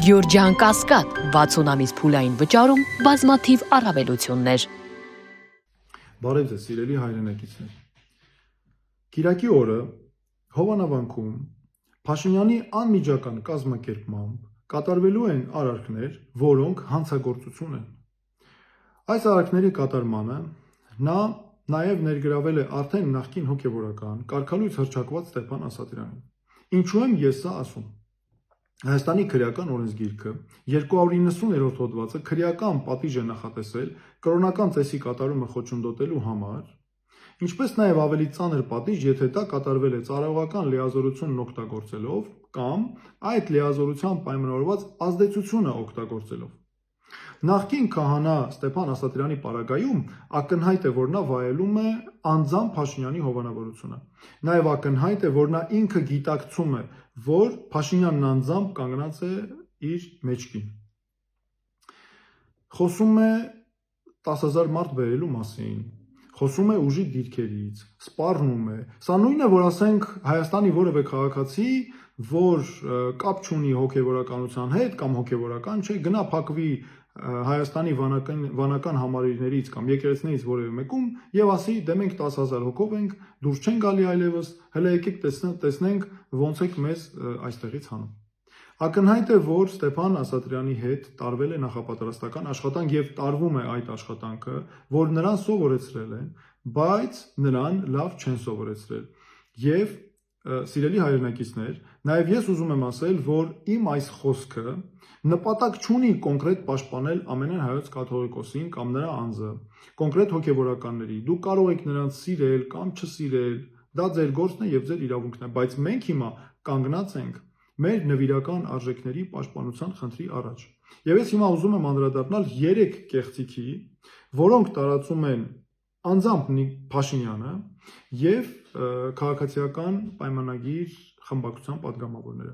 Գյորջյան Կասկադ 60 ամիս փուլային վճարում բազմաթիվ առավելություններ։ Բարև ձեզ, սիրելի հայրենակիցներ։ Կիրակի օրը Հովանավանքում Փաշինյանի անմիջական կազմակերպմամբ կատարվելու են արարքներ, որոնք հանցագործություն են։ Այս արարքների կատարմանը նա նաև ներգրավել է արդեն նախկին հոգևորական կարգալույց հռչակված Ստեփան Ասատրյանին։ Ինչու եմ ես սա ասում։ Հայաստանի քրեական օրենսգիրքը 290-րդ հոդվածը քրեական պատիժ է նախատեսել կրոնական ծեսի կատարումը խոչընդոտելու համար, ինչպես նաև ավելի ծանր պատիժ, եթե դա կատարվել է ծառայողական լիազորությունն օգտագործելով կամ այդ լիազորության պայմանավորված ազդեցությունը օգտագործելով։ Նախկին քահանա Ստեփան Ասատրյանի պարագայում ակնհայտ է, որ նա վայելում է անձամբ Փաշինյանի հովանավորությունը։ Նաև ակնհայտ է, որ նա ինքը գիտակցում է, որ Փաշինյանն անձամբ կանգնած է իր մեջքին։ Խոսում է 10,000 մարդ բերելու մասին, խոսում է ուժի դիրքերից, սպառնում է։ Սա նույնն է, որ ասենք Հայաստանի որևէ քաղաքացի, որ կապ չունի հոգևորականության հետ կամ հոգևորական չէ, գնա փակվի Հայաստանի վանական համալիրներից կամ եկեղեցիներից որևէ մեկում եւ ասի, դե մենք 10,000 հոգով ենք, դուրս չեն գալի այլևս, հələ եկեք տեսնենք ոնց եք մեզ այստեղից հանում։ Ակնհայտ է, որ Ստեփան Ասատրյանի հետ տարվել է նախապատրաստական աշխատանք եւ տարվում է այդ աշխատանքը, որ նրան սովորեցրել են, բայց նրան լավ չեն սովորեցրել։ Եվ սիրելի հայրենակիցներ, նաև ես ուզում եմ ասել, որ իմ այս խոսքը նպատակ չունի կոնկրետ պաշտպանել ամենայն հայոց կաթողիկոսին կամ նրա անձը, կոնկրետ հոգևորականների։ Դուք կարող եք նրանց սիրել կամ չսիրել, դա ձեր գործն է եւ ձեր իրավունքն է, բայց մենք հիմա կանգնած ենք մեր նվիրական արժեքների պաշտպանության խնդրի առաջ։ Եվ ես հիմա ուզում եմ անդրադառնալ 3 կեղծիքի, որոնք տարածում են անձամբ Փաշինյանը եւ քաղաքացիական պայմանագիր խմբակցության падգամավորները։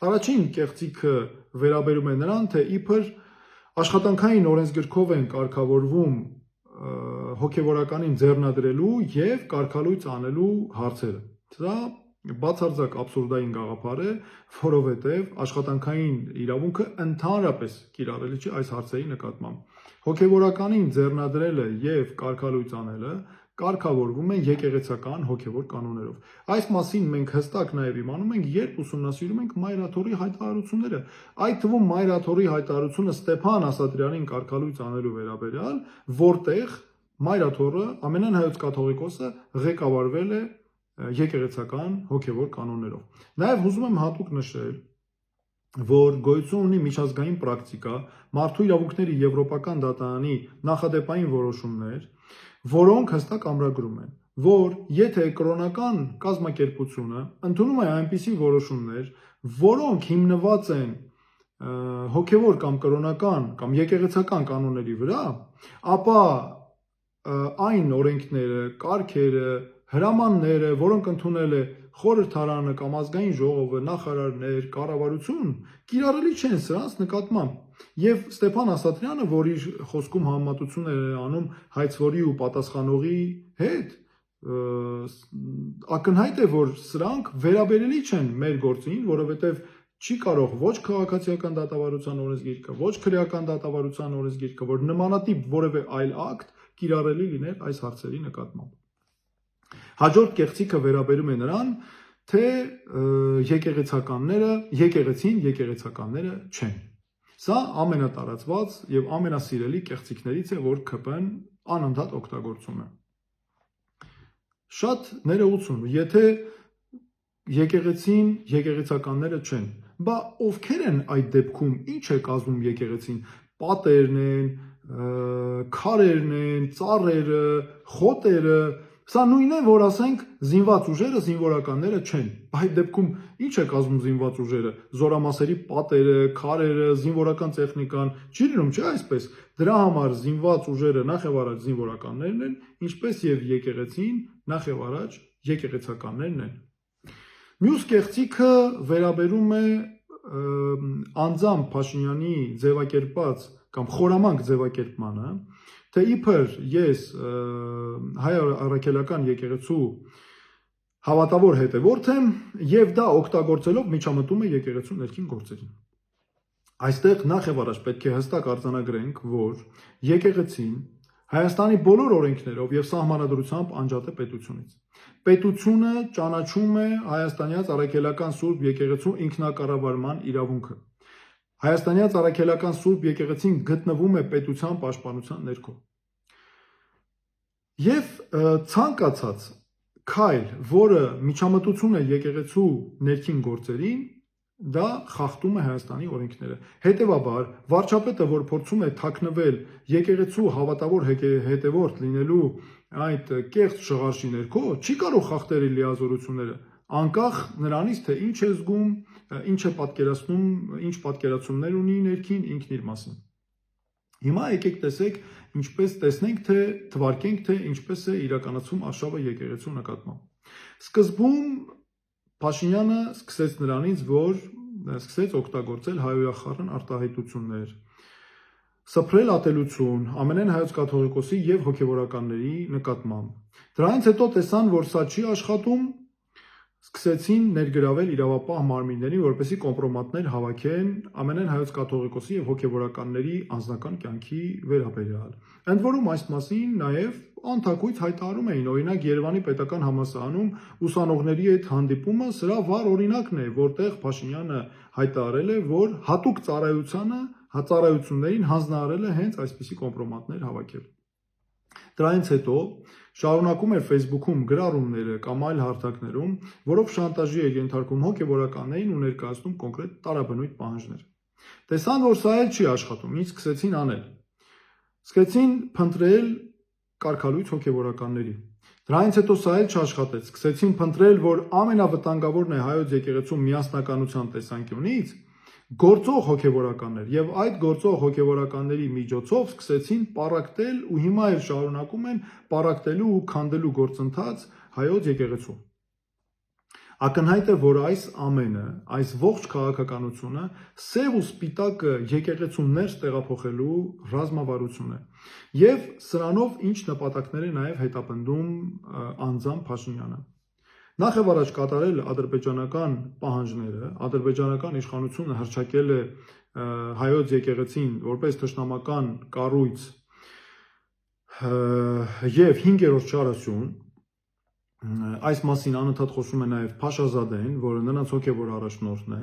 Առաջին կեղծիքը վերաբերում է նրան, թե իբր աշխատանքային օրենսգրքով են կարգավորվում հոգևորականին ձեռնադրելու եւ կարգալույց անելու հարցերը։ Սա բացարձակ աբսուրդային գաղափար է, որովհետեւ աշխատանքային իրավունքը ընդհանրապես կիրառելի չէ այս հարցերի նկատմամբ։ Հոգևորականին ձեռնադրելը եւ կարգալույց անելը կարգավորվում է եկեղեցական հոգևոր կանոններով։ Այս մասին մենք հստակ նաև իմանում ենք, երբ ուսումնասիրում ենք Մայրաթորի հայտարարությունները։ Այդ թվում Մայրաթորի հայտարարությունը Ստեփան Ասատրյանին կարգալույց անելու վերաբերյալ, որտեղ Մայրաթորը, ամենայն հայոց կաթողիկոսը ղեկավարվել է եկեղեցական հոգևոր կանոններով։ Նաև ուզում եմ հատուկ նշել, որ գոյություն ունի միջազգային պրակտիկա, մարդու իրավունքների եվրոպական դատարանի նախադեպային որոշումներ, որոնք հստակ ամրագրում են, որ եթե կրոնական կազմակերպությունը ընդունում է այնպիսի որոշումներ, որոնք հիմնված են հոգևոր կամ կրոնական կամ եկեղեցական կանոնների վրա, ապա այն օրենքները, կարգերը, հրամանները, որոնք ընդունել է խորհրդարանը կամ ազգային ժողովը, նախարարներ, կառավարություն, կիրառելի չեն սրանց նկատմամբ։ Եվ Ստեփան Ասատրյանը, որ իր խոսքում համեմատություններ է անում հայցվորի ու պատասխանողի հետ, ակնհայտ է, որ սրանք վերաբերելի չեն մեր գործին, որովհետև չի կարող ոչ քաղաքացիական դատավարության օրենսգիրքը, ոչ քրեական դատավարության օրենսգիրքը, որ նմանատիպ որևէ այլ ակտ կիրառելի լիներ այս հարցերի նկատմամբ։ Հաջորդ կեղծիքը վերաբերում է նրան, թե եկեղեցիները չեն։ Սա ամենատարածված եւ ամենասիրելի կեղծիքներից է, որ ԿՊ-ն անընդհատ օգտագործում է։ Շատ ներողություն, եթե եկեղեցականները չեն, բա ովքեր են այդ դեպքում, ինչ է կազմում եկեղեցին, պատերն են, քարերն են, ծառերը, խոտերը, սա նույնն է, որ ասենք զինված ուժերը, զինվորականները չեն։ Այդ դեպքում ինչ է կազմում զինված ուժերը, զորամասերի պատերը, քարերը, զինվորական տեխնիկան, չի լինում, չէ՞ այսպես։ Դրա համար զինված ուժերը նախևառաջ զինվորականներն են, ինչպես եւ եկեղեցին նախևառաջ եկեղեցականներն են։ Մյուս կեղծիքը վերաբերում է անձամբ Փաշինյանի ձևակերպած կամ խորամանկ ձևակերպմանը, թե իբր ես հայ առաքելական եկեղեցու հավատավոր հետևորդ եմ եւ դա օգտագործելով միջամտում է եկեղեցու ներքին գործերին։ Այստեղ նախ եւ առաջ պետք է հստակ արձանագրենք, որ եկեղեցին Հայաստանի բոլոր օրենքներով եւ սահմանադրությամբ անջատ է պետությունից։ Պետությունը ճանաչում է հայաստանյաց առաքելական Սուրբ եկեղեցու ինքնակառավարման իրավունքը։ Հայաստանյաց առաքելական Սուրբ եկեղեցին գտնվում է պետության պաշտպանության ներքո։ Եվ ցանկացած քայլ, որը միջամտություն է եկեղեցու ներքին գործերին, դա խախտում է Հայաստանի օրենքները։ Հետևաբար, վարչապետը, որ փորձում է թաքնվել եկեղեցու հավատավոր հետևորդ լինելու այդ կեղծ շղարշի ներքո, չի կարող խախտել իր լիազորությունները, անկախ նրանից, թե ինչ է զգում, ինչ է պատկերացնում, ինչ պատկերացումներ ունի ներքին ինքն իր մասին։ Հիմա եկեք տեսնենք, թե թվարկենք, թե ինչպես է իրականացում արշավը եկեղեցու նկատմամբ։ Սկզբում Փաշինյանը սկսեց նրանից, որ սկսեց օգտագործել հայոյախառն արտահայտություններ, սփռել ատելություն ամենայն հայոց կաթողիկոսի եւ հոգեվորականների նկատմամբ։ Դրանից հետո տեսան, որ սա չի աշխատում, սկսեցին ներգրավել իրավապահ մարմիններին, որպեսզի կոմպրոմատներ հավաքեն ամենայն հայոց կաթողիկոսի եւ հոգեվորականների անձնական կյանքի վերաբերյալ։ Ընդ որում այս մասին նաեւ անթակույց հայտարարում էին, օրինակ Երևանի պետական համալսարանում ուսանողների հետ հանդիպումը սրա վառ օրինակն է, որտեղ Փաշինյանը հայտարարել է, որ հատուկ ծառայություններին հանձնարարել է հենց այսպիսի կոմպրոմատներ հավաքել։ Դրանից հետո շարունակում էր Facebook-ում գրառումները կամ այլ հարթակներում, որով շանտաժի էր ենթարկում հոգեվորականներին ու ներկայացնում կոնկրետ տարաբնույթ պահանջներ։ Տեսան, որ սա էլ չի աշխատում, ինչ սկսեցին անել։ Սկսեցին փնտրել կարգալույց հոգեվորականների։ Դրանից հետո սա էլ չաշխատեց։ Սկսեցին փնտրել, որ ամենավտանգավորն է հայոց եկեղեցու միասնականության տեսանկյունից գործող հոգեվորականներ եւ այդ գործող հոգեվորականների միջոցով սկսեցին պարակտել ու հիմա էլ շարունակում են պարակտելու ու քանդելու գործընթաց հայոց եկեղեցու։ Ակնհայտ է, որ այս ամենը, այս ողջ քաղաքականությունը սև ու սպիտակը եկեղեցու ներս տեղափոխելու ռազմավարություն է։ Եվ սրանով ինչ նպատակներ է նաև հետապնդում անձամբ Փաշինյանը։ Նախ եւ առաջ կատարել ադրբեջանական պահանջները, ադրբեջանական իշխանությունը հռչակել է հայոց եկեղեցին որպես թշնամական կառույց եւ 5-րդ չարասյուն, այս մասին անընդհատ խոսում է նաեւ Փաշազադեն, որը նրանց հոգեվոր առաջնորդն է։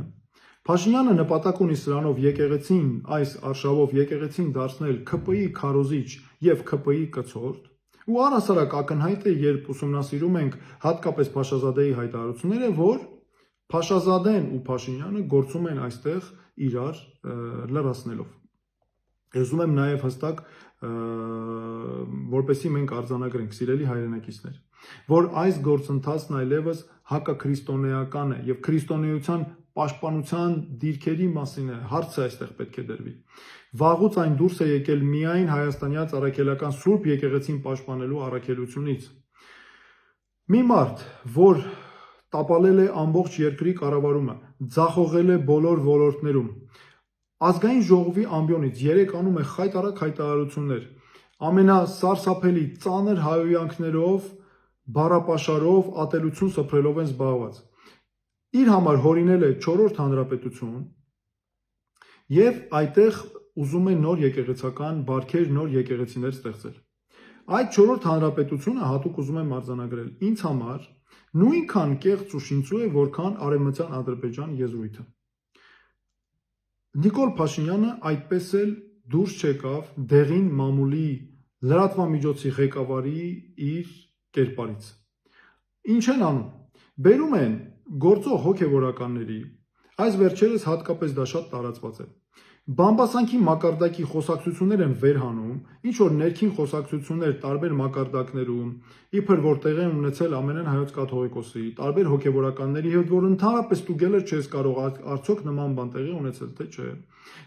Փաշինյանը նպատակ ունի սրանով եկեղեցին, այս արշավով եկեղեցին դարձնել ՔՊ-ի քարոզիչ եւ ՔՊ-ի կցորդ։ Ու առհասարակ ակնհայտ է, երբ ուսումնասիրում ենք հատկապես Փաշազադեի հայտարարությունները, որ Փաշազադեն ու Փաշինյանը գործում են այստեղ իրար լրացնելով։ Ուզում եմ նաև հստակ, որպեսզի մենք արձանագրենք, սիրելի հայրենակիցներ, որ այս գործընթացն այլևս հակաքրիստոնեական է եւ քրիստոնեության պաշտպանության դիրքերի մասին է, հարցը այստեղ պետք է դրվի։ Վաղուց այն դուրս է եկել միայն հայաստանյաց առաքելական Սուրբ եկեղեցին պաշտպանելու առաքելությունից։ Մի մարդ, որ տապալել է ամբողջ երկրի կառավարումը, ձախողել է բոլոր ոլորտներում, ազգային ժողովի ամբիոնից 3 անում է խայտառակ հայտարարություններ, ամենասարսափելի ծանր հայոյանքներով, բառապաշարով, ատելություն սփռելով են զբաղված։ Իր համար հորինել է 4-րդ հանրապետություն եւ այդտեղ ուզում է նոր եկեղեցական բարքեր, նոր եկեղեցիներ ստեղծել։ Այդ 4-րդ հանրապետությունը հատուկ ուզում եմ արձանագրել։ Ինձ համար նույնքան կեղծ ու շինծու է, որքան արևմտյան Ադրբեջան եզրույթը։ Նիկոլ Փաշինյանը այդպես էլ դուրս չեկավ դեղին մամուլի լրատվամիջոցի ղեկավարի իր կերպարից։ Ինչ են անում։ Բերում են գործող հոգեվորականների, այս վերջերս հատկապես դա շատ տարածված է։ Բամբասանքի մակարդակի խոսակցություններ են վերհանում, ինչ որ ներքին խոսակցություններ տարբեր մակարդակներում, իբր որ տեղի են ունեցել ամենայն հայոց կաթողիկոսի, տարբեր հոգեվորականների հետ, որ ընդհանրապես ստուգել չես կարող արդյոք նման բան տեղի ունեցել, թե չէ։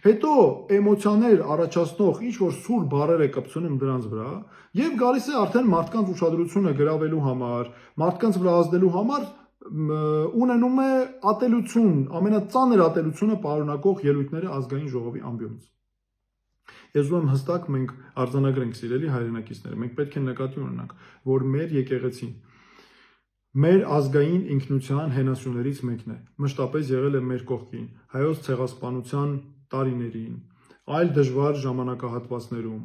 Հետո էմոցիաներ առաջացնող ինչ որ սուր բառեր է կպցնում դրանց վրա եւ գալիս է արդեն մարդկանց ուշադրությունը գրավելու համար, մարդկանց վրա ազդելու համար ունենում է ատելություն, ամենածանր ատելությունը պարունակող ելույթները ազգային ժողովի ամբիոնից։ Ես ուզում եմ հստակ մենք արձանագրենք, սիրելի հայրենակիցներ, մենք պետք է նկատի ունենանք, որ մեր եկեղեցին մեր ազգային ինքնության հենասյուներից մեկն է, մշտապես եղել է մեր կողքին, հայոց ցեղասպանության տարիներին, այլ դժվար ժամանակահատվածներում։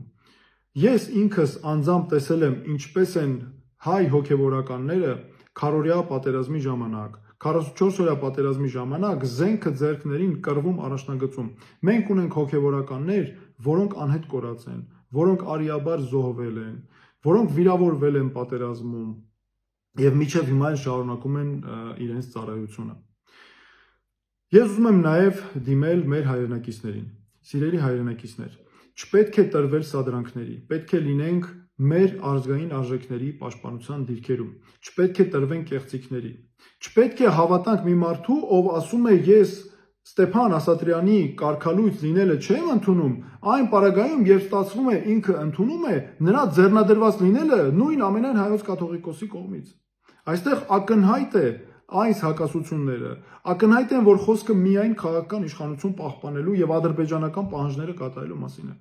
Ես ինքս անձամբ տեսել եմ ինչպես են հայ հոգևորականները քարորյա պատերազմի ժամանակ, 44-օրյա պատերազմի ժամանակ զենքը ձեռքներին կռվում առաջնագծում։ Մենք ունենք հոգևորականներ, որոնք անհետ կորած են, որոնք արիաբար զոհվել են, որոնք վիրավորվել են պատերազմում եւ մինչեւ հիմա շարունակում են իրենց ծառայությունը։ Ես ուզում եմ նաեւ դիմել մեր հայրենակիցներին, սիրելի հայրենակիցներ, չպետք է տրվել սադրանքների, պետք է լինենք մեր ազգային արժեքների պաշտպանության դիրքերում, չպետք է տրվենք կեղծիքների, չպետք է հավատանք մի մարդու, ով ասում է ես Ստեփան Ասատրյանի կարգալույց լինելը չեմ ընդունում, այն պարագայում երբ ստացվում է ինքը ընդունում է, նրա ձեռնադրված լինելը նույն ամենայն հայոց կաթողիկոսի կողմից։ Այստեղ ակնհայտ է այս հակասությունները, ակնհայտ են, որ խոսքը միայն քաղաքական իշխանություն պահպանելու եւ ադրբեջանական պահանջները կատարելու մասին է։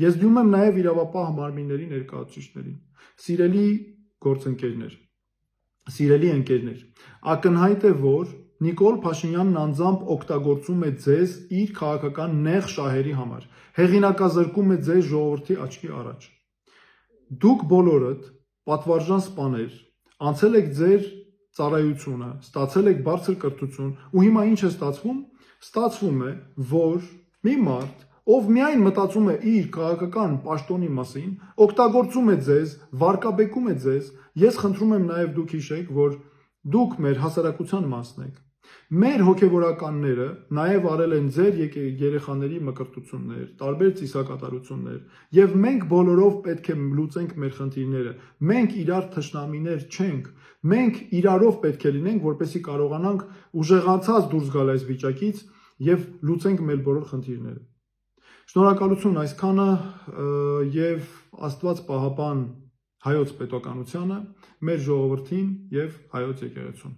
Ես դիմում եմ նաեւ իրավապահ մարմինների ներկայացուցիչներին, սիրելի գործընկերներ, սիրելի ընկերներ, ակնհայտ է, որ Նիկոլ Փաշինյանն անձամբ օգտագործում է ձեզ իր քաղաքական նեղ շահերի համար, հեղինակազրկում է ձեզ ժողովրդի աչքի առաջ։ Դուք բոլորդ պատվարժան սպաներ, անցել եք ձեր ծառայությունը, ստացել եք բարձր կրթություն, ու հիմա ինչ է ստացվում։ Ստացվում է, որ մի մարդ, ով միայն մտածում է իր քաղաքական պաշտոնի մասին, օգտագործում է ձեզ, վարկաբեկում է ձեզ։ Ես խնդրում եմ նաև դուք հիշեք, որ դուք մեր հասարակության մասն եք։ Մեր հոգևորականները նաև արել են ձեր երեխաների մկրտություններ, տարբեր ծիսակատարություններ, եւ մենք բոլորով պետք է լուծենք մեր խնդիրները։ Մենք իրար թշնամիներ չենք, մենք իրարով պետք է լինենք, որպեսզի կարողանանք ուժեղացած դուրս գալ այս վիճակից եւ լուծենք մեր բոլոր խնդիրները։ Շնորհակալություն այսքանը եւ Աստված պահապան հայոց պետականությանը, մեր ժողովրդին եւ հայոց եկեղեցուն։